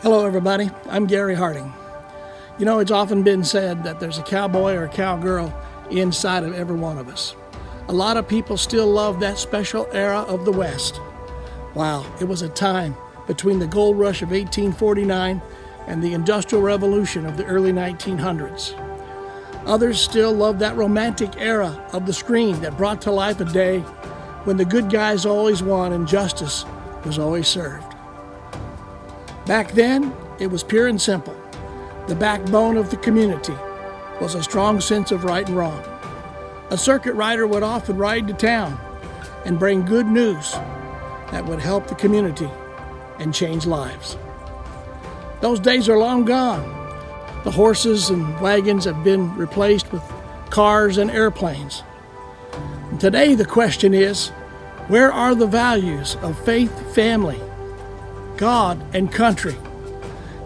Hello everybody, I'm Gary Harding. You know, it's often been said that there's a cowboy or a cowgirl inside of every one of us. A lot of people still love that special era of the West. Wow, it was a time between the gold rush of 1849 and the Industrial Revolution of the early 1900s. Others still love that romantic era of the screen that brought to life a day when the good guys always won and justice was always served. Back then, it was pure and simple. The backbone of the community was a strong sense of right and wrong. A circuit rider would often ride to town and bring good news that would help the community and change lives. Those days are long gone. The horses and wagons have been replaced with cars and airplanes. And today the question is, where are the values of faith, family, God, and country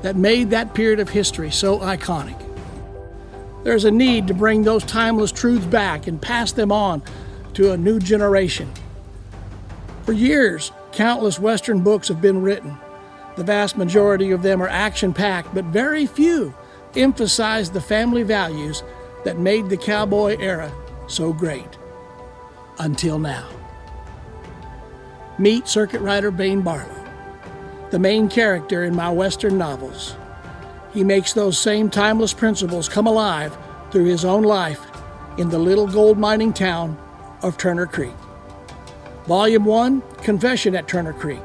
that made that period of history so iconic? There's a need to bring those timeless truths back and pass them on to a new generation. For years, countless Western books have been written. The vast majority of them are action-packed, but very few emphasize the family values that made the cowboy era so great. Until now. Meet circuit rider Bane Barlow, the main character in my Western novels. He makes those same timeless principles come alive through his own life in the little gold mining town of Turner Creek. Volume 1, Confession at Turner Creek.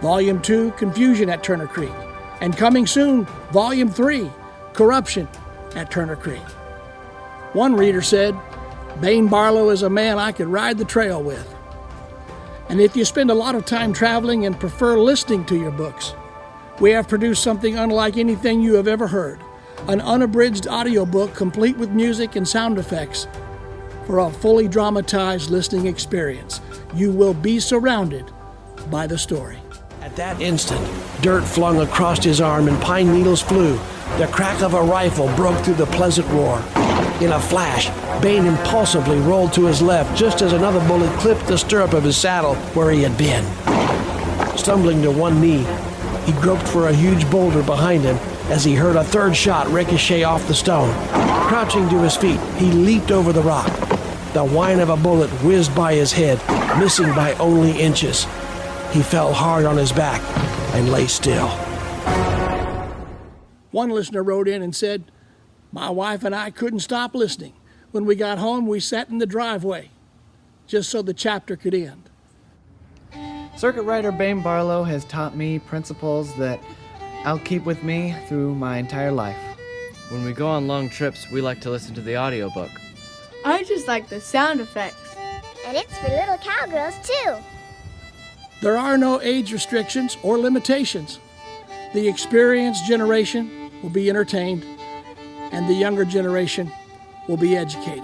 Volume 2, Confusion at Turner Creek. And coming soon, Volume 3, Corruption at Turner Creek. One reader said, Bane Barlow is a man I could ride the trail with. And if you spend a lot of time traveling and prefer listening to your books, we have produced something unlike anything you have ever heard, an unabridged audiobook complete with music and sound effects for a fully dramatized listening experience. You will be surrounded by the story. At that instant, dirt flung across his arm and pine needles flew. The crack of a rifle broke through the pleasant roar. In a flash, Bane impulsively rolled to his left just as another bullet clipped the stirrup of his saddle where he had been. Stumbling to one knee, he groped for a huge boulder behind him as he heard a third shot ricochet off the stone. Crouching to his feet, he leaped over the rock. The whine of a bullet whizzed by his head, missing by only inches. He fell hard on his back and lay still. One listener wrote in and said, my wife and I couldn't stop listening. When we got home, we sat in the driveway just so the chapter could end. Circuit rider Bane Barlow has taught me principles that I'll keep with me through my entire life. When we go on long trips, we like to listen to the audiobook. I just like the sound effects. And it's for little cowgirls, too. There are no age restrictions or limitations. The experienced generation will be entertained, and the younger generation will be educated.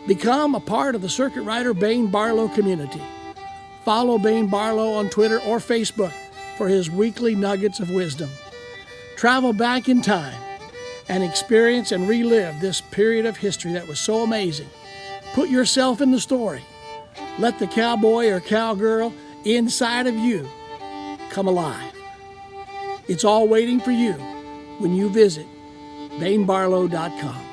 Become a part of the Circuit Rider Bane Barlow community. Follow Bane Barlow on Twitter or Facebook for his weekly nuggets of wisdom. Travel back in time and experience and relive this period of history that was so amazing. Put yourself in the story. Let the cowboy or cowgirl inside of you come alive. It's all waiting for you when you visit BaneBarlow.com.